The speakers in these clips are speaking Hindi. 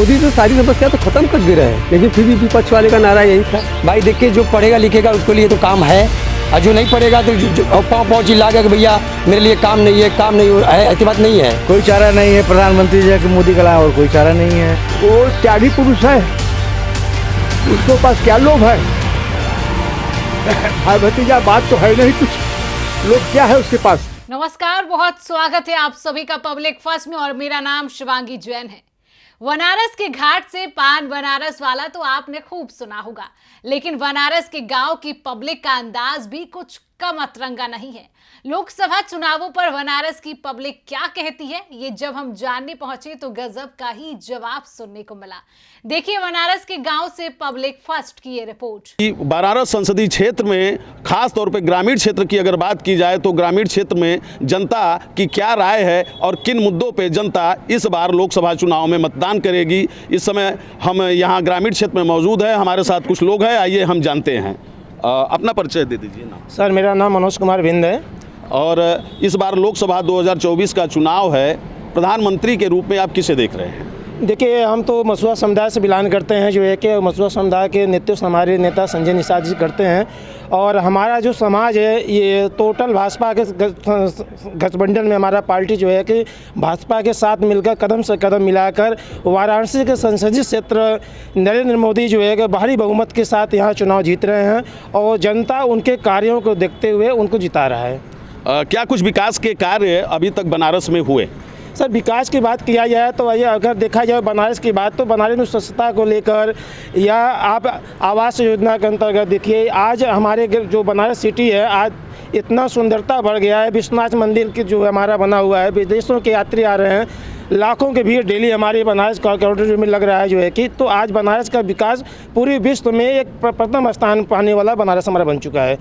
मोदी तो सारी समस्या तो खत्म कर दे रहे हैं, लेकिन फिर भी विपक्ष वाले का नारा यही था। भाई देखिए, जो पढ़ेगा लिखेगा उसके लिए तो काम है, और जो नहीं पढ़ेगा तो पाँव चिल्ला कि भैया मेरे लिए काम नहीं है, काम नहीं है, ऐसी बात नहीं है। कोई चारा नहीं है, प्रधानमंत्री जी के मोदी के अलावा और कोई चारा नहीं है। वो त्यागी पुरुष है, उसके पास क्या लोभ है? भाई भतीजा बात तो है नहीं, कुछ लोग क्या है उसके पास। नमस्कार, बहुत स्वागत है आप सभी का पब्लिक फर्स्ट में और मेरा नाम शिवांगी जैन है। बनारस के घाट से पान बनारस वाला तो आपने खूब सुना होगा, लेकिन बनारस के गांव की पब्लिक का अंदाज भी कुछ कम अतरंगा नहीं है। लोकसभा चुनावों पर बनारस की पब्लिक क्या कहती है, ये जब हम जानने पहुंचे तो गजब का ही जवाब सुनने को मिला। देखिए बनारस के गांव से पब्लिक फर्स्ट की ये रिपोर्ट। बनारस संसदीय क्षेत्र में खास तौर पे ग्रामीण क्षेत्र की अगर बात की जाए तो ग्रामीण क्षेत्र में जनता की क्या राय है और किन मुद्दों पे जनता इस बार लोकसभा चुनाव में मतदान करेगी। इस समय हम यहाँ ग्रामीण क्षेत्र में मौजूद हैं, हमारे साथ कुछ लोग हैं, आइए हम जानते हैं। अपना परिचय दे दीजिए ना। सर, मेरा नाम मनोज कुमार बिंद है। और इस बार लोकसभा 2024 का चुनाव है, प्रधानमंत्री के रूप में आप किसे देख रहे हैं? देखिए, हम तो मसुआ समुदाय से बिलोंग करते हैं, जो है कि मसुआ समुदाय के नेतृत्व हमारे नेता संजय निषाद जी करते हैं। और हमारा जो समाज है ये टोटल भाजपा के गठबंधन में हमारा पार्टी जो है कि भाजपा के साथ मिलकर कदम से कदम मिलाकर वाराणसी के संसदीय क्षेत्र नरेंद्र मोदी जो है कि भारी बहुमत के साथ यहाँ चुनाव जीत रहे हैं और जनता उनके कार्यों को देखते हुए उनको जिता रहा है। क्या कुछ विकास के कार्य अभी तक बनारस में हुए? सर, विकास की बात किया जाए तो अगर देखा जाए बनारस की बात, तो बनारस में स्वच्छता को लेकर या आप आवास योजना के अंतर्गत देखिए, आज हमारे जो बनारस सिटी है आज इतना सुंदरता बढ़ गया है। विश्वनाथ मंदिर की जो हमारा बना हुआ है, विदेशों के यात्री आ रहे हैं, लाखों की भीड़ डेली हमारे बनारस कॉरिडोर में लग रहा है जो है कि, तो आज बनारस का विकास पूरे विश्व में एक प्रथम स्थान पाने वाला बनारस हमारा बन चुका है।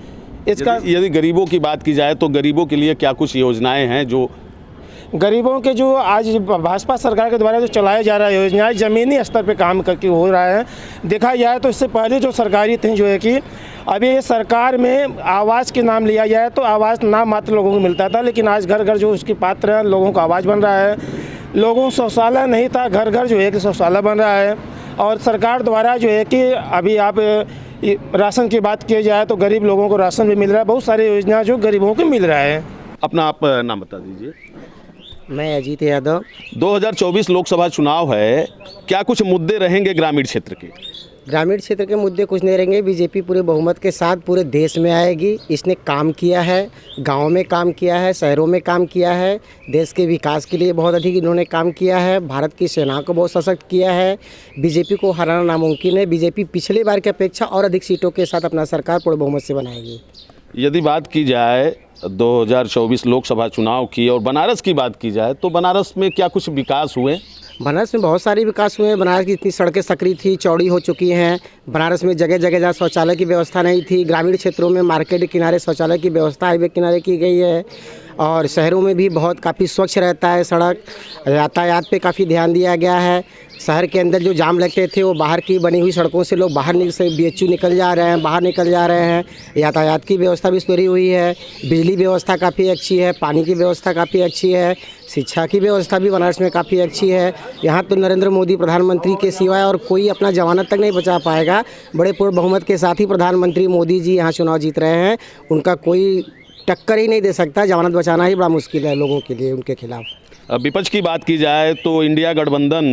इसका यदि गरीबों की बात की जाए तो गरीबों के लिए क्या कुछ योजनाएं हैं जो गरीबों के जो आज भाजपा सरकार के द्वारा जो चलाया जा रहा है योजनाएं ज़मीनी स्तर पे काम करके हो रहा है। देखा जाए तो इससे पहले जो सरकारी थी जो है कि अभी सरकार में आवास के नाम लिया जाए तो आवास नाम मात्र लोगों को मिलता था, लेकिन आज घर घर जो उसके पात्र हैं लोगों को आवास बन रहा है। लोगों को शौचालय नहीं था, घर घर जो है कि शौचालय बन रहा है। और सरकार द्वारा जो है कि अभी आप राशन की बात की जाए तो गरीब लोगों को राशन भी मिल रहा है। बहुत सारी योजना जो गरीबों को मिल रहा है। अपना आप नाम बता दीजिए। मैं अजीत यादव। 2024 लोकसभा चुनाव है, क्या कुछ मुद्दे रहेंगे ग्रामीण क्षेत्र के? ग्रामीण क्षेत्र के मुद्दे कुछ नहीं रहेंगे। बीजेपी पूरे बहुमत के साथ पूरे देश में आएगी। इसने काम किया है, गांव में काम किया है, शहरों में काम किया है, देश के विकास के लिए बहुत अधिक इन्होंने काम किया है, भारत की सेना को बहुत सशक्त किया है। बीजेपी को हराना नामुमकिन है। बीजेपी पिछले बार की अपेक्षा और अधिक सीटों के साथ अपना सरकार पूरे बहुमत से बनाएगी। यदि बात की जाए 2024 लोकसभा चुनाव की और बनारस की बात की जाए तो बनारस में क्या कुछ विकास हुए? बनारस में बहुत सारे विकास हुए हैं। बनारस की इतनी सड़कें सकरी थी, चौड़ी हो चुकी हैं। बनारस में जगह जगह जहाँ शौचालय की व्यवस्था नहीं थी, ग्रामीण क्षेत्रों में मार्केट के किनारे शौचालय की व्यवस्था हाईवे किनारे की गई है। और शहरों में भी बहुत काफ़ी स्वच्छ रहता है सड़क। यातायात पे काफ़ी ध्यान दिया गया है। शहर के अंदर जो जाम लगते थे वो बाहर की बनी हुई सड़कों से लोग बाहर से BHU निकल जा रहे हैं, बाहर निकल जा रहे हैं। यातायात की व्यवस्था भी सुधरी हुई है। बिजली व्यवस्था काफ़ी अच्छी है, पानी की व्यवस्था काफ़ी अच्छी है, शिक्षा की व्यवस्था भी बनारस में काफ़ी अच्छी है। यहाँ तो नरेंद्र मोदी प्रधानमंत्री के सिवाय और कोई अपना जमानत तक नहीं बचा पाएगा। बड़े पूर्ण बहुमत के साथ ही प्रधानमंत्री मोदी जी यहाँ चुनाव जीत रहे हैं। उनका कोई टक्कर ही नहीं दे सकता। जमानत बचाना ही बड़ा मुश्किल है लोगों के लिए उनके खिलाफ। विपक्ष की बात की जाए तो इंडिया गठबंधन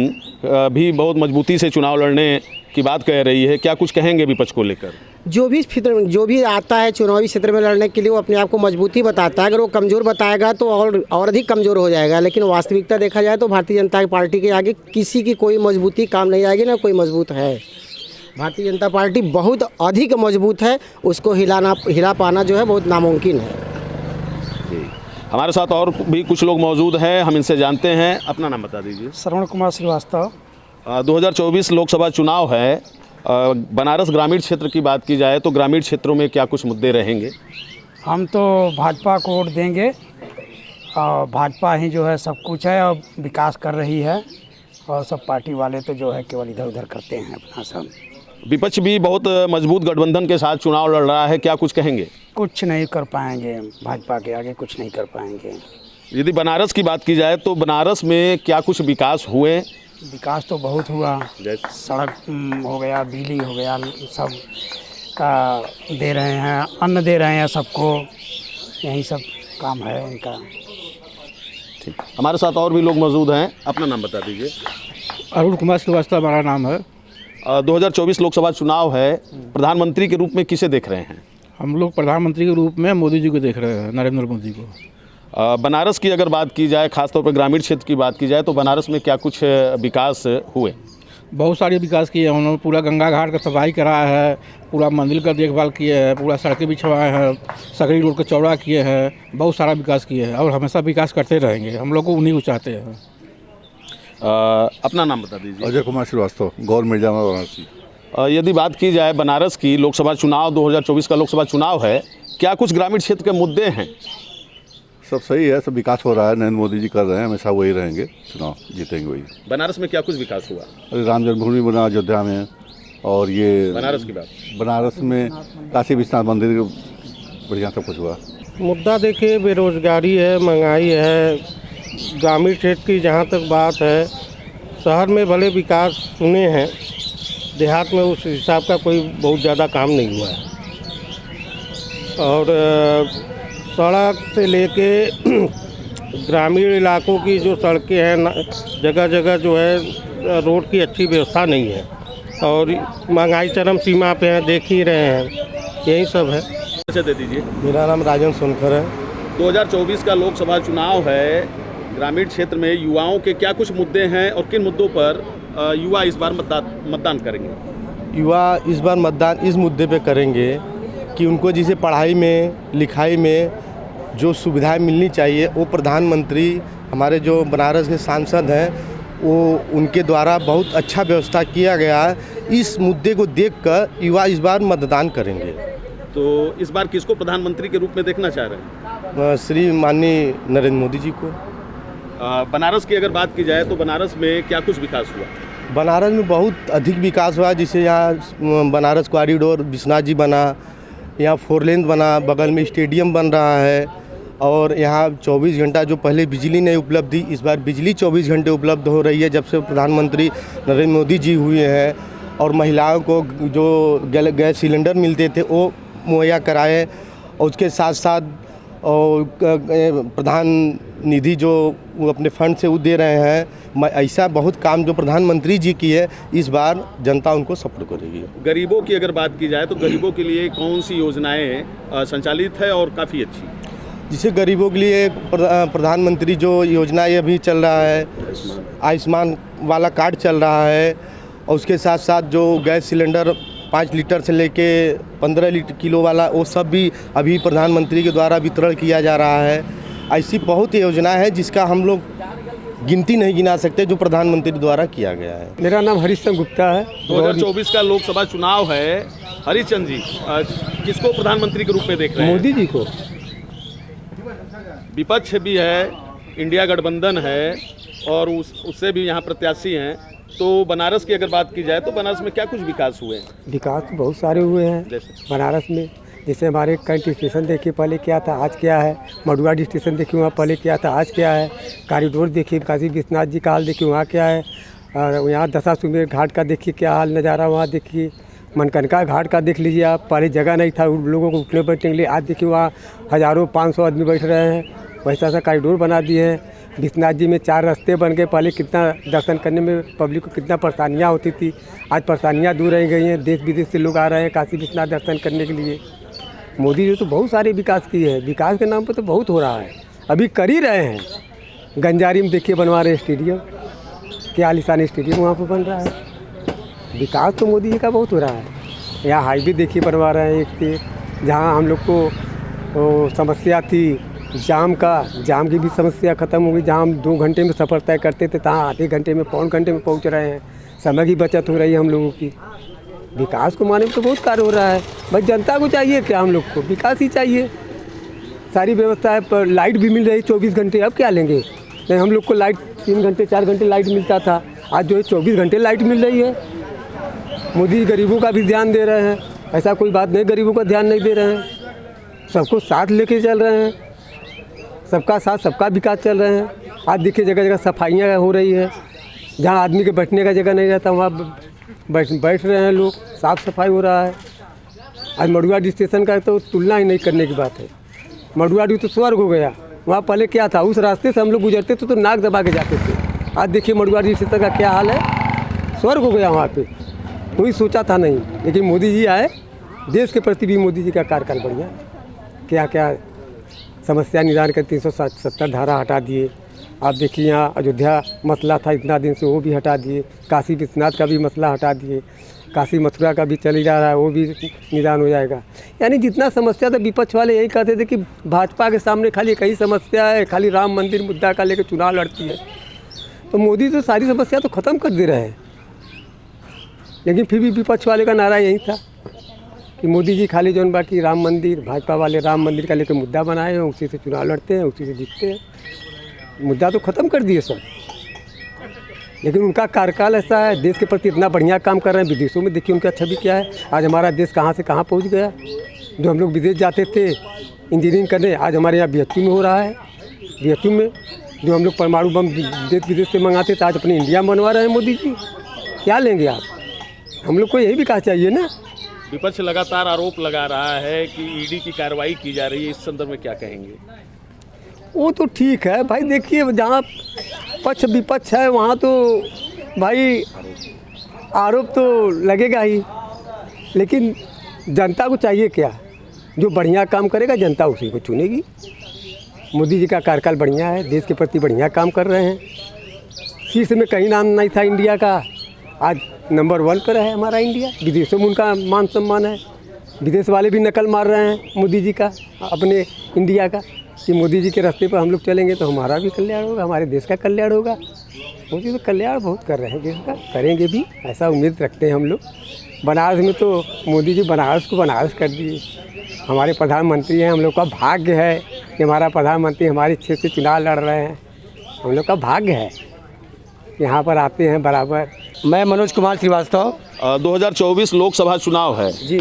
भी बहुत मजबूती से चुनाव लड़ने की बात कह रही है, क्या कुछ कहेंगे विपक्ष को लेकर? जो भी आता है चुनावी क्षेत्र में लड़ने के लिए वो अपने आप को मजबूती बताता है। अगर वो कमज़ोर बताएगा तो और अधिक कमज़ोर हो जाएगा। लेकिन वास्तविकता देखा जाए तो भारतीय जनता पार्टी के आगे किसी की कोई मजबूती काम नहीं आएगी, ना कोई मजबूत है। भारतीय जनता पार्टी बहुत अधिक मजबूत है, उसको हिला पाना जो है बहुत नामुमकिन है। हमारे साथ और भी कुछ लोग मौजूद हैं, हम इनसे जानते हैं। अपना नाम बता दीजिए। श्रवण कुमार श्रीवास्तव। 2024 लोकसभा चुनाव है, बनारस ग्रामीण क्षेत्र की बात की जाए तो ग्रामीण क्षेत्रों में क्या कुछ मुद्दे रहेंगे? हम तो भाजपा को वोट देंगे और भाजपा ही जो है सब कुछ है और विकास कर रही है। और सब पार्टी वाले तो जो है केवल इधर उधर करते हैं अपना सब। विपक्ष भी बहुत मजबूत गठबंधन के साथ चुनाव लड़ रहा है, क्या कुछ कहेंगे? कुछ नहीं कर पाएंगे, भाजपा के आगे कुछ नहीं कर पाएंगे। यदि बनारस की बात की जाए तो बनारस में क्या कुछ विकास हुए विकास तो बहुत हुआ, जैसे सड़क हो गया, बिजली हो गया, सब का दे रहे हैं, अन्न दे रहे हैं सबको, यही सब काम है इनका। ठीक, हमारे साथ और भी लोग मौजूद हैं, अपना नाम बता दीजिए। अरुण कुमार श्रीवास्तव हमारा नाम है। 2024 लोकसभा चुनाव है, प्रधानमंत्री के रूप में किसे देख रहे हैं? हम लोग प्रधानमंत्री के रूप में मोदी जी को देख रहे हैं, नरेंद्र मोदी को। बनारस की अगर बात की जाए, खासतौर पर ग्रामीण क्षेत्र की बात की जाए, तो बनारस में क्या कुछ विकास हुए? बहुत सारे विकास किए हैं उन्होंने। पूरा गंगा घाट का सफाई कराया है, पूरा मंदिर का देखभाल किए हैं, पूरा सड़कें बिछवाए हैं, सकरी रोड को चौड़ा किए हैं, बहुत सारा विकास किए हैं और हमेशा विकास करते रहेंगे। हम लोग को उन्हीं को चाहते हैं। अपना नाम बता दीजिए। अजय कुमार श्रीवास्तव, गौर मिर्जामा, वाराणसी। यदि बात की जाए बनारस की, लोकसभा चुनाव 2024 का लोकसभा चुनाव है, क्या कुछ ग्रामीण क्षेत्र के मुद्दे हैं? सब सही है, सब विकास हो रहा है, नरेंद्र मोदी जी कर रहे हैं, हमेशा वही रहेंगे, चुनाव जीतेंगे वही। बनारस में क्या कुछ विकास हुआ? अरे राम जन्मभूमि बना अयोध्या में, और ये बनारस की बात, बनारस में काशी विश्वनाथ मंदिर बढ़िया सब कुछ हुआ। मुद्दा देखिए बेरोजगारी है, महंगाई है, ग्रामीण क्षेत्र की जहाँ तक बात है, शहर में भले विकास सुने हैं, देहात में उस हिसाब का कोई बहुत ज़्यादा काम नहीं हुआ है। और सड़क से लेके ग्रामीण इलाकों की जो सड़कें हैं, जगह जगह जो है रोड की अच्छी व्यवस्था नहीं है, और महंगाई चरम सीमा पे है, देख ही रहे हैं, यही सब है। दे दीजिए। मेरा नाम राजन सोनकर है। 2024 का लोकसभा चुनाव है, ग्रामीण क्षेत्र में युवाओं के क्या कुछ मुद्दे हैं और किन मुद्दों पर युवा इस बार मतदान करेंगे? युवा इस बार मतदान इस मुद्दे पे करेंगे कि उनको जैसे पढ़ाई में, लिखाई में जो सुविधाएं मिलनी चाहिए, वो प्रधानमंत्री हमारे जो बनारस के सांसद हैं, वो उनके द्वारा बहुत अच्छा व्यवस्था किया गया है। इस मुद्दे को देखकर युवा इस बार मतदान करेंगे। तो इस बार किसको प्रधानमंत्री के रूप में देखना चाह रहे हैं? श्री माननीय नरेंद्र मोदी जी को। बनारस की अगर बात की जाए तो बनारस में क्या कुछ विकास हुआ? बनारस में बहुत अधिक विकास हुआ, जिसे यहाँ बनारस कॉरिडोर विश्वनाथ जी बना, यहाँ 4 लेन बना, बगल में स्टेडियम बन रहा है, और यहाँ 24 घंटा जो पहले बिजली नहीं उपलब्ध थी, इस बार बिजली 24 घंटे उपलब्ध हो रही है जब से प्रधानमंत्री नरेंद्र मोदी जी हुए हैं। और महिलाओं को जो गैस सिलेंडर मिलते थे वो मुहैया कराए, और उसके साथ साथ प्रधान निधि जो वो अपने फंड से वो दे रहे हैं। ऐसा बहुत काम जो प्रधानमंत्री जी की है, इस बार जनता उनको सपोर्ट करेगी। गरीबों की अगर बात की जाए तो गरीबों के लिए कौन सी योजनाएं संचालित है और काफ़ी अच्छी? जिसे गरीबों के लिए प्रधानमंत्री जो योजना ये अभी चल रहा है, आयुष्मान वाला कार्ड चल रहा है, और उसके साथ साथ जो गैस सिलेंडर 5 लीटर से लेके 15 किलो वाला, वो सब भी अभी प्रधानमंत्री के द्वारा वितरण किया जा रहा है। ऐसी बहुत योजना है जिसका हम लोग गिनती नहीं गिना सकते, जो प्रधानमंत्री द्वारा किया गया है। मेरा नाम हरिश्चंद्र गुप्ता है। 2024 का लोकसभा चुनाव है, हरिचंद जी किसको प्रधानमंत्री के रूप में देख रहे हैं? मोदी जी को। विपक्ष भी है, इंडिया गठबंधन है, और उससे भी यहाँ प्रत्याशी हैं। तो बनारस की अगर बात की जाए तो बनारस में क्या कुछ विकास हुए हैं? विकास तो बहुत सारे हुए हैं जैसे बनारस में। जैसे हमारे कैंट स्टेशन देखिए पहले क्या था, आज क्या है। मडुआडी स्टेशन देखिए वहाँ पहले क्या था, आज क्या है। कॉरिडोर देखिए, काशी विश्वनाथ जी का हाल देखिए वहाँ क्या है। और यहाँ दशाश्वमेध घाट का देखिए क्या हाल नज़ारा वहाँ देखिए। मनकनका घाट का देख लीजिए आप, पहले जगह नहीं था लोगों को उठने बैठने के लिए, आज देखिए वहाँ हज़ारों 500 आदमी बैठ रहे हैं। वैसा सा कॉरिडोर बना दिए हैं। विश्वनाथ जी में 4 रास्ते बन गए। पहले कितना दर्शन करने में पब्लिक को कितना परेशानियाँ होती थी, आज परेशानियाँ दूर रह गई हैं। देश विदेश से लोग आ रहे हैं काशी विश्वनाथ दर्शन करने के लिए। मोदी जी तो बहुत सारे विकास किए हैं, विकास के नाम पर तो बहुत हो रहा है, अभी कर ही रहे हैं। गंजारी में देखिए बनवा रहे स्टेडियम, क्या आलीशान स्टेडियम वहाँ पर बन रहा है। विकास तो मोदी जी का बहुत हो रहा है। यहाँ हाईवे देखिए बनवा रहे हैं एक से। जहाँ हम लोग को समस्या थी जाम की भी समस्या ख़त्म हो गई। जहाँ हम 2 घंटे में सफ़र तय करते थे, तहाँ आधे घंटे में, पौन घंटे में पहुँच रहे हैं। समय की बचत हो रही है हम लोगों की। विकास को माने में तो बहुत कार्य हो रहा है। भाई जनता को चाहिए क्या, हम लोग को विकास ही चाहिए। सारी व्यवस्था है, पर लाइट भी मिल रही 24 घंटे। अब क्या लेंगे? नहीं, हम लोग को लाइट 3 घंटे 4 घंटे लाइट मिलता था, आज जो है 24 घंटे लाइट मिल रही है। मोदी गरीबों का भी ध्यान दे रहे हैं, ऐसा कोई बात नहीं गरीबों का ध्यान नहीं दे रहे हैं। सबको साथ लेके चल रहे हैं, सबका साथ सबका विकास चल रहे हैं। आज देखिए जगह जगह सफाइयाँ हो रही है, जहाँ आदमी के बैठने का जगह नहीं रहता वहाँ बैठ रहे हैं लोग, साफ़ सफाई हो रहा है। आज मड़ुआडीह स्टेशन का तो तुलना ही नहीं करने की बात है। मड़ुआडीह तो स्वर्ग हो गया। वहाँ पहले क्या था, उस रास्ते से हम लोग गुजरते थे तो नाक दबा के जाते थे। आज देखिए मड़ुआडीह स्टेशन का क्या हाल है, स्वर्ग हो गया वहाँ पे। कोई सोचा था नहीं, लेकिन मोदी जी आए, देश के प्रति भी मोदी जी का कार्यकाल बढ़िया। क्या क्या समस्या निदान कर 370 धारा हटा दिए। आप देखिए यहाँ अयोध्या मसला था इतना दिन से, वो भी हटा दिए। काशी विश्वनाथ का भी मसला हटा दिए। काशी मथुरा का भी चल ही जा रहा है, वो भी निदान हो जाएगा। यानी जितना समस्या था विपक्ष वाले यही कहते थे कि भाजपा के सामने खाली एक ही समस्या है, खाली राम मंदिर मुद्दा का लेकर चुनाव लड़ती है। तो मोदी तो सारी समस्या तो ख़त्म कर दे रहे हैं, लेकिन फिर भी विपक्ष वाले का नारा यही था कि मोदी जी खाली जौन बाकी राम मंदिर, भाजपा वाले राम मंदिर का लेकर मुद्दा बनाए हैं, उसी से चुनाव लड़ते हैं, उसी से जीतते हैं। मुद्दा तो ख़त्म कर दिए सब, लेकिन उनका कार्यकाल ऐसा है, देश के प्रति इतना बढ़िया काम कर रहे हैं। विदेशों में देखिए उनका छवि क्या है। आज हमारा देश कहाँ से कहाँ पहुँच गया। जो हम लोग विदेश जाते थे इंजीनियरिंग करने, आज हमारे यहाँ BHU में हो रहा है। BHU में जो हम लोग परमाणु बम देश विदेश से मंगाते थे, आज अपने इंडिया में बनवा रहे हैं मोदी जी। क्या लेंगे आप? हम लोग को यही विकास चाहिए ना। विपक्ष लगातार आरोप लगा रहा है कि ईडी की कार्रवाई की जा रही है, इस संदर्भ में क्या कहेंगे? वो तो ठीक है भाई, देखिए जहाँ पक्ष विपक्ष है वहाँ तो भाई आरोप तो लगेगा ही, लेकिन जनता को चाहिए क्या? जो बढ़िया काम करेगा जनता उसी को चुनेगी। मोदी जी का कार्यकाल बढ़िया है, देश के प्रति बढ़िया काम कर रहे हैं। शीर्ष में कहीं नाम नहीं था इंडिया का, आज नंबर 1 पर है हमारा इंडिया। विदेशों में उनका मान सम्मान है। विदेश वाले भी नकल मार रहे हैं मोदी जी का, अपने इंडिया का, कि मोदी जी के रास्ते पर हम लोग चलेंगे तो हमारा भी कल्याण होगा, हमारे देश का कल्याण होगा। मोदी तो कल्याण बहुत कर रहे हैं देश का, करेंगे भी, ऐसा उम्मीद रखते हैं हम लोग। बनारस में तो मोदी जी बनारस को बनारस कर दिए। हमारे प्रधानमंत्री हैं, हम लोग का भाग्य है कि हमारा प्रधानमंत्री हमारे क्षेत्र से चुनाव लड़ रहे हैं। हम लोग का भाग्य है, यहाँ पर आते हैं बराबर। मैं मनोज कुमार श्रीवास्तव। 2024 लोकसभा चुनाव है जी।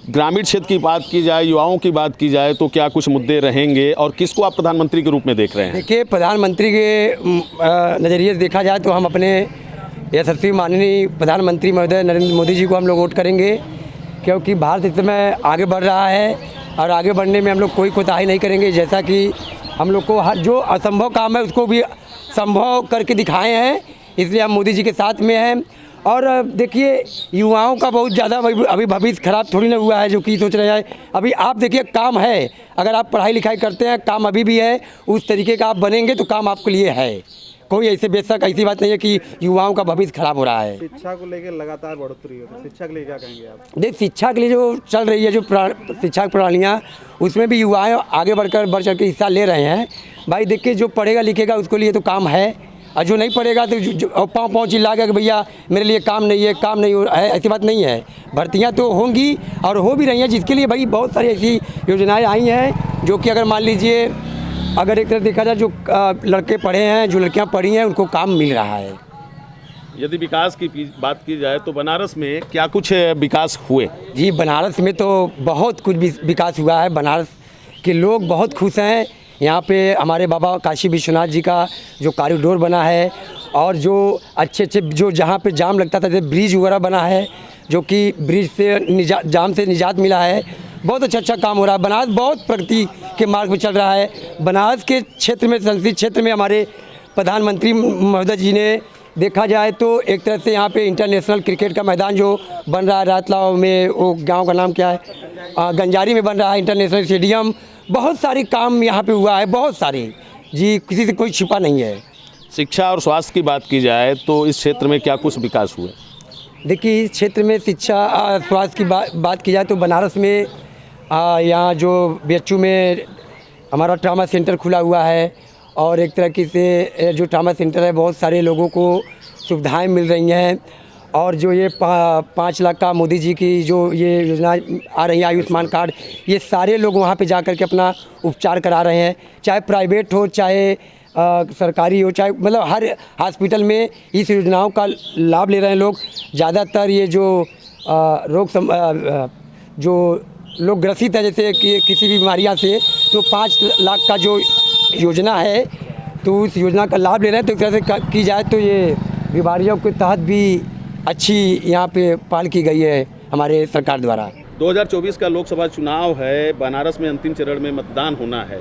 ग्रामीण क्षेत्र की बात की जाए, युवाओं की बात की जाए तो क्या कुछ मुद्दे रहेंगे और किसको आप प्रधानमंत्री के रूप में देख रहे हैं? देखिए, प्रधानमंत्री के नज़रिए से देखा जाए तो हम अपने यशस्वी माननीय प्रधानमंत्री महोदय नरेंद्र मोदी जी को हम लोग वोट करेंगे, क्योंकि भारत इस समय आगे बढ़ रहा है और आगे बढ़ने में हम लोग कोई कोताही नहीं करेंगे। जैसा कि हम लोग को हर जो असंभव काम है उसको भी संभव करके दिखाए हैं, इसलिए हम मोदी जी के साथ में हैं। और देखिए, युवाओं का बहुत ज़्यादा अभी भविष्य खराब थोड़ी ना हुआ है जो कि सोच रहे हैं। अभी आप देखिए, काम है, अगर आप पढ़ाई लिखाई करते हैं, काम अभी भी है, उस तरीके का आप बनेंगे तो काम आपके लिए है। कोई ऐसे बेशक ऐसी बात नहीं है कि युवाओं का भविष्य खराब हो रहा है। शिक्षा को लेकर लगातार बढ़ोतरी हो रही है, शिक्षा के लिए क्या कहेंगे आप? देख, शिक्षा के लिए जो चल रही है, जो शिक्षा प्रणालियाँ, उसमें भी युवा आगे बढ़ चढ़ के हिस्सा ले रहे हैं। भाई देखिए, जो पढ़ेगा लिखेगा उसके लिए तो काम है, और जो नहीं पढ़ेगा तो पाँव चिल्ला गया कि भैया मेरे लिए काम नहीं है, काम नहीं है, ऐसी बात नहीं है। भर्तियां तो होंगी और हो भी रही हैं, जिसके लिए भाई बहुत सारी ऐसी योजनाएं आई हैं जो कि अगर मान लीजिए, अगर एक तरह देखा जाए, जो लड़के पढ़े हैं, जो लड़कियां पढ़ी हैं, उनको काम मिल रहा है। यदि विकास की बात की जाए तो बनारस में क्या कुछ विकास हुए? जी, बनारस में तो बहुत कुछ विकास हुआ है। बनारस के लोग बहुत खुश हैं। यहाँ पे हमारे बाबा काशी विश्वनाथ जी का जो कॉरिडोर बना है, और जो अच्छे जो जहाँ पे जाम लगता था, जैसे ब्रिज वगैरह बना है, जो कि ब्रिज से जाम से निजात मिला है। बहुत अच्छा काम हो रहा है। बनारस बहुत प्रगति के मार्ग में चल रहा है। बनारस के क्षेत्र में, संसदीय क्षेत्र में हमारे प्रधानमंत्री महोदय जी ने देखा जाए तो एक तरह से यहाँ पे इंटरनेशनल क्रिकेट का मैदान जो बन रहा है रातलाव में, वो गांव का नाम क्या है, गंजारी में बन रहा है इंटरनेशनल स्टेडियम। बहुत सारे काम यहाँ पे हुआ है, बहुत सारे जी, किसी से कोई छिपा नहीं है। शिक्षा और स्वास्थ्य की बात की जाए तो इस क्षेत्र में क्या कुछ विकास हुए? देखिए, इस क्षेत्र में शिक्षा स्वास्थ्य की बात की जाए तो बनारस में यहाँ जो BHU में हमारा ट्रामा सेंटर खुला हुआ है, और एक तरह से जो ट्रामा सेंटर है, बहुत सारे लोगों को सुविधाएं मिल रही हैं। और जो ये 5 लाख का मोदी जी की जो ये योजना आ रही है, आयुष्मान कार्ड, ये सारे लोग वहाँ पे जा कर के अपना उपचार करा रहे हैं, चाहे प्राइवेट हो, चाहे सरकारी हो, चाहे मतलब हर हॉस्पिटल में इस योजनाओं का लाभ ले रहे हैं लोग। ज़्यादातर ये जो जो लोग ग्रसित हैं, जैसे कि किसी भी बीमारियाँ से, तो 5 लाख का जो योजना है तो इस योजना का लाभ ले रहे हैं। तो एक तरह से की जाए तो ये बीमारियों के तहत भी अच्छी यहाँ पे पहल की गई है हमारे सरकार द्वारा। 2024 का लोकसभा चुनाव है, बनारस में अंतिम चरण में मतदान होना है।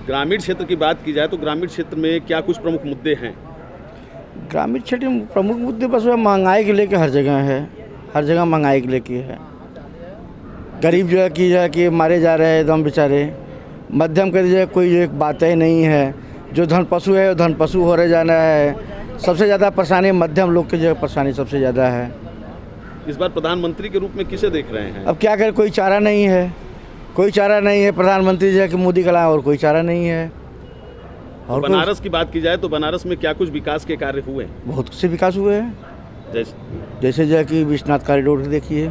ग्रामीण क्षेत्र की बात की जाए तो ग्रामीण क्षेत्र में क्या कुछ प्रमुख मुद्दे हैं? ग्रामीण क्षेत्र में प्रमुख मुद्दे बस वह महंगाई के लेके हर जगह है, हर जगह महंगाई के लेके है। गरीब जो है कि मारे जा रहे हैं एकदम बेचारे। मध्यम कर जो है कोई जो एक बात ही नहीं है। जो धन पशु है वो धन पशु हो रहे जाना है। सबसे ज़्यादा परेशानी मध्यम लोग की जो परेशानी सबसे ज़्यादा है। इस बार प्रधानमंत्री के रूप में किसे देख रहे हैं? अब क्या करें, कोई चारा नहीं है, कोई चारा नहीं है। प्रधानमंत्री जो है कि मोदी कला और कोई चारा नहीं है। और बनारस की बात की जाए तो बनारस में क्या कुछ विकास के कार्य हुए? बहुत से विकास हुए हैं। जैसे जो है कि विश्वनाथ कॉरिडोर देखिए,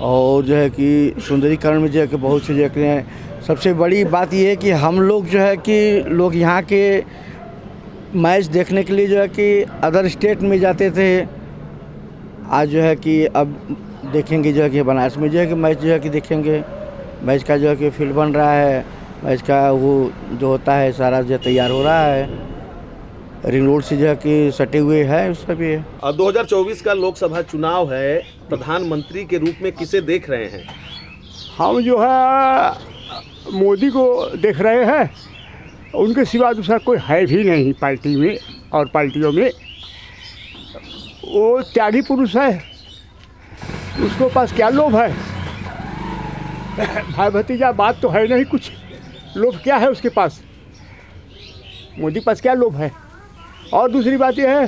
और जो है कि सुंदरीकरण में जो है कि बहुत से जो है। सबसे बड़ी बात ये है कि हम लोग जो है कि लोग यहाँ के मैच देखने के लिए जो है कि अदर स्टेट में जाते थे। आज जो है कि अब देखेंगे जो है कि बनारस में जो है कि मैच जो है कि देखेंगे। मैच का जो है कि फील्ड बन रहा है, मैच का वो जो होता है सारा जो तैयार हो रहा है। रिंग रोड से जो है कि सटे हुए है उसका भी है। 2024 का लोकसभा चुनाव है, प्रधानमंत्री के रूप में किसे देख रहे हैं? हम जो है मोदी को देख रहे हैं। उनके सिवा दूसरा कोई है भी नहीं पार्टी में और पार्टियों में। वो त्यागी पुरुष है, उसको पास क्या लोभ है? भाई भतीजा बात तो है नहीं कुछ। लोभ क्या है उसके पास? मोदी पास क्या लोभ है? और दूसरी बात यह है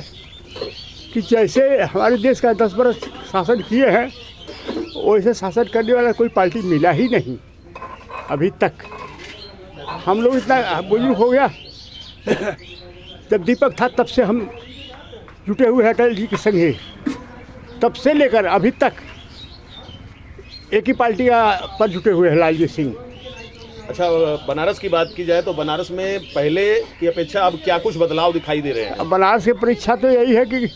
कि जैसे हमारे देश का 10 बरस शासन किए हैं, वैसे शासन करने वाला कोई पार्टी मिला ही नहीं अभी तक। हम लोग इतना बुजुर्ग हो गया, जब दीपक था तब से हम जुटे हुए हैं अटल जी के संगे। तब से लेकर अभी तक एक ही पार्टी पर जुटे हुए हैं, लालजी सिंह। अच्छा, बनारस की बात की जाए तो बनारस में पहले की अपेक्षा अब क्या कुछ बदलाव दिखाई दे रहे हैं? अब बनारस की परीक्षा तो यही है कि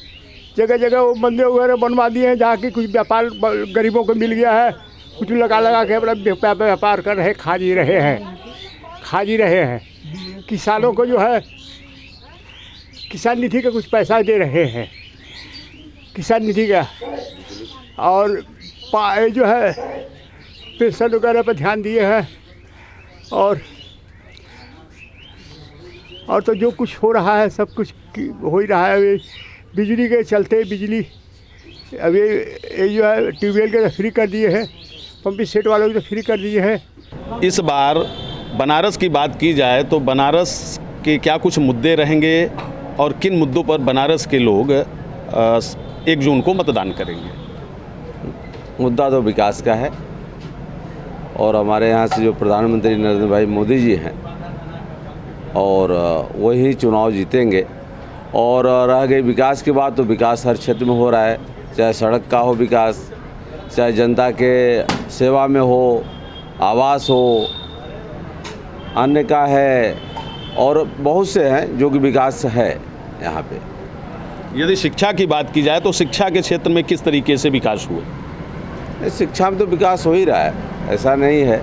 जगह जगह वो मंदिर वगैरह बनवा दिए हैं, जहाँ की कुछ व्यापार गरीबों को मिल गया है। कुछ लगा के अपना व्यापार कर रहे, खा जी रहे हैं। किसानों को जो है किसान निधि का कुछ पैसा दे रहे हैं, किसान निधि का। और जो है पेंशन वगैरह पर ध्यान दिए हैं। और तो जो कुछ हो रहा है सब कुछ हो ही रहा है। अभी बिजली के चलते बिजली अभी जो है ट्यूबवेल के फ्री कर दिए हैं, पंपिंग सेट वालों को तो फ्री कर दिए हैं। इस बार बनारस की बात की जाए तो बनारस के क्या कुछ मुद्दे रहेंगे और किन मुद्दों पर बनारस के लोग 1 जून को मतदान करेंगे? मुद्दा तो विकास का है, और हमारे यहाँ से जो प्रधानमंत्री नरेंद्र भाई मोदी जी हैं, और वही चुनाव जीतेंगे। और रह गई विकास की बात, तो विकास हर क्षेत्र में हो रहा है, चाहे सड़क का हो विकास, चाहे जनता के सेवा में हो, आवास हो, अन्य का है, और बहुत से हैं जो कि विकास है यहाँ पे। यदि शिक्षा की बात की जाए तो शिक्षा के क्षेत्र में किस तरीके से विकास हुए? शिक्षा में तो विकास हो ही रहा है, ऐसा नहीं है।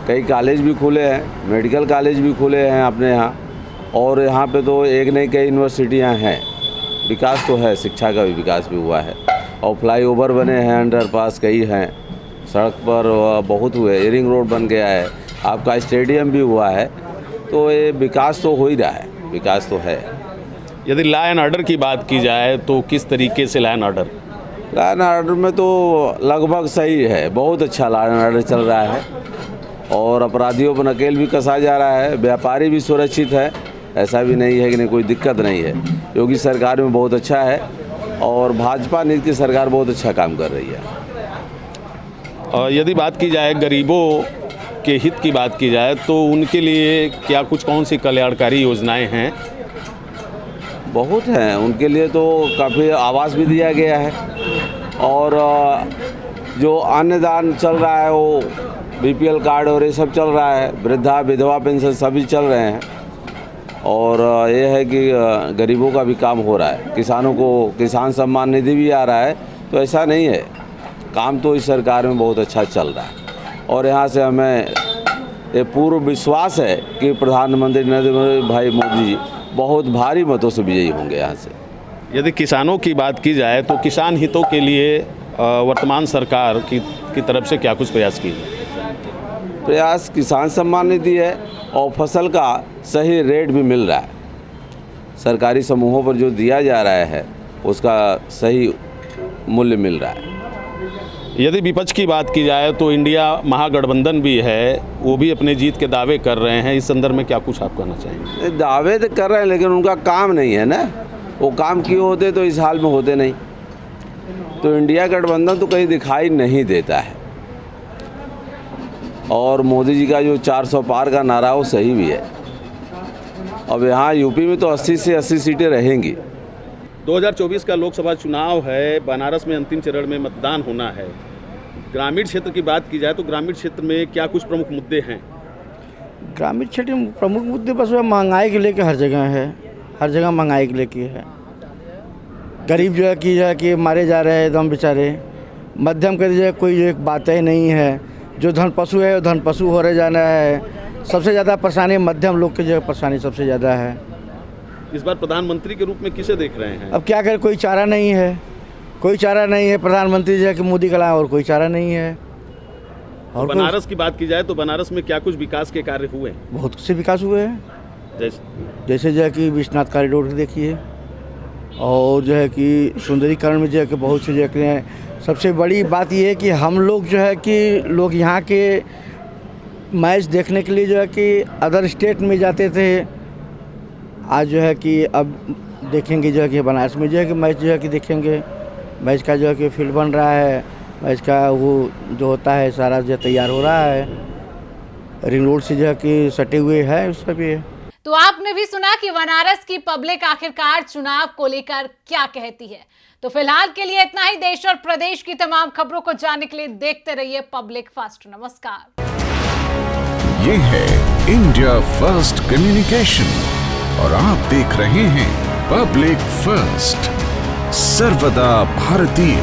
कई कॉलेज भी खुले हैं, मेडिकल कॉलेज भी खुले हैं अपने यहाँ, और यहाँ पे तो एक नहीं कई यूनिवर्सिटियाँ हैं। विकास तो है, शिक्षा का भी विकास भी हुआ है। और फ्लाईओवर बने हैं, अंडरपास कई हैं, सड़क पर बहुत हुए, रिंग रोड बन गया है, आपका स्टेडियम भी हुआ है। तो ये विकास तो हो ही रहा है, विकास तो है। यदि लॉ एंड ऑर्डर की बात की जाए तो किस तरीके से law and order? Law and order में तो लगभग सही है, बहुत अच्छा लॉ एंड ऑर्डर चल रहा है, और अपराधियों पर नकेल भी कसा जा रहा है, व्यापारी भी सुरक्षित है। ऐसा भी नहीं है कि नहीं, कोई दिक्कत नहीं है। योगी सरकार में बहुत अच्छा है, और भाजपा नीति की सरकार बहुत अच्छा काम कर रही है। और यदि बात की जाए गरीबों के हित की बात की जाए तो उनके लिए क्या कुछ कौन सी कल्याणकारी योजनाएं हैं? बहुत हैं उनके लिए, तो काफ़ी आवास भी दिया गया है, और जो अन्नदान चल रहा है वो बीपीएल कार्ड और ये सब चल रहा है, वृद्धा विधवा पेंशन सभी चल रहे हैं। और ये है कि गरीबों का भी काम हो रहा है, किसानों को किसान सम्मान निधि भी आ रहा है। तो ऐसा नहीं है, काम तो इस सरकार में बहुत अच्छा चल रहा है। और यहाँ से हमें ये पूर्ण विश्वास है कि प्रधानमंत्री नरेंद्र भाई मोदी जी बहुत भारी मतों से विजयी होंगे यहाँ से। यदि किसानों की बात की जाए तो किसान हितों के लिए वर्तमान सरकार की तरफ से क्या कुछ प्रयास किए? प्रयास किसान सम्मान निधि है और फसल का सही रेट भी मिल रहा है। सरकारी समूहों पर जो दिया जा रहा है उसका सही मूल्य मिल रहा है। यदि विपक्ष की बात की जाए तो इंडिया महागठबंधन भी है, वो भी अपने जीत के दावे कर रहे हैं। इस संदर्भ में क्या कुछ आप कहना चाहेंगे? दावे तो कर रहे हैं लेकिन उनका काम नहीं है ना। वो काम किए होते तो इस हाल में होते नहीं। तो इंडिया गठबंधन तो कहीं दिखाई नहीं देता है। और मोदी जी का जो 400 पार का नारा वो सही भी है। अब यहाँ यूपी में तो 80 से 80 सीटें रहेंगी। 2024 का लोकसभा चुनाव है, बनारस में अंतिम चरण में मतदान होना है। ग्रामीण क्षेत्र की बात की जाए तो ग्रामीण क्षेत्र में क्या कुछ प्रमुख मुद्दे हैं? ग्रामीण क्षेत्र में प्रमुख मुद्दे बस वह महंगाई के लेकर हर जगह है। हर जगह महंगाई के लेके है। गरीब जो है कि मारे जा रहे हैं एकदम बेचारे। मध्यम के जो है कोई जो एक बातें नहीं है। जो धन पशु है वो धन पशु हो रहे जाना है। सबसे ज़्यादा परेशानी मध्यम लोग की जो है परेशानी सबसे ज़्यादा है। इस बार प्रधानमंत्री के रूप में किसे देख रहे हैं? अब क्या करें, कोई चारा नहीं है। कोई चारा नहीं है। प्रधानमंत्री जो है कि मोदी का और कोई चारा नहीं है। और बनारस की बात की जाए तो बनारस में क्या कुछ विकास के कार्य हुए? बहुत से विकास हुए हैं। जैसे जो है कि विश्वनाथ कॉरिडोर देखिए, और जो है कि सुंदरीकरण में जो है कि बहुत से जो है। सबसे बड़ी बात ये है कि हम लोग जो है कि लोग यहाँ के मैच देखने के लिए जो है कि अदर स्टेट में जाते थे। आज जो है कि अब देखेंगे जो है कि बनारस में जो है कि मैच जो है कि देखेंगे। मैच का जो है कि फील्ड बन रहा है। मैच का वो जो होता है सारा जो तैयार हो रहा है। रिंग रोड से जो है कि सटे हुए है उसका भी है। तो आपने भी सुना कि बनारस की पब्लिक आखिरकार चुनाव को लेकर क्या कहती है। तो फिलहाल के लिए इतना ही। देश और प्रदेश की तमाम खबरों को जानने के लिए देखते रहिए पब्लिक फर्स्ट। नमस्कार। ये है इंडिया फर्स्ट कम्युनिकेशन और आप देख रहे हैं पब्लिक फर्स्ट, सर्वदा भारतीय।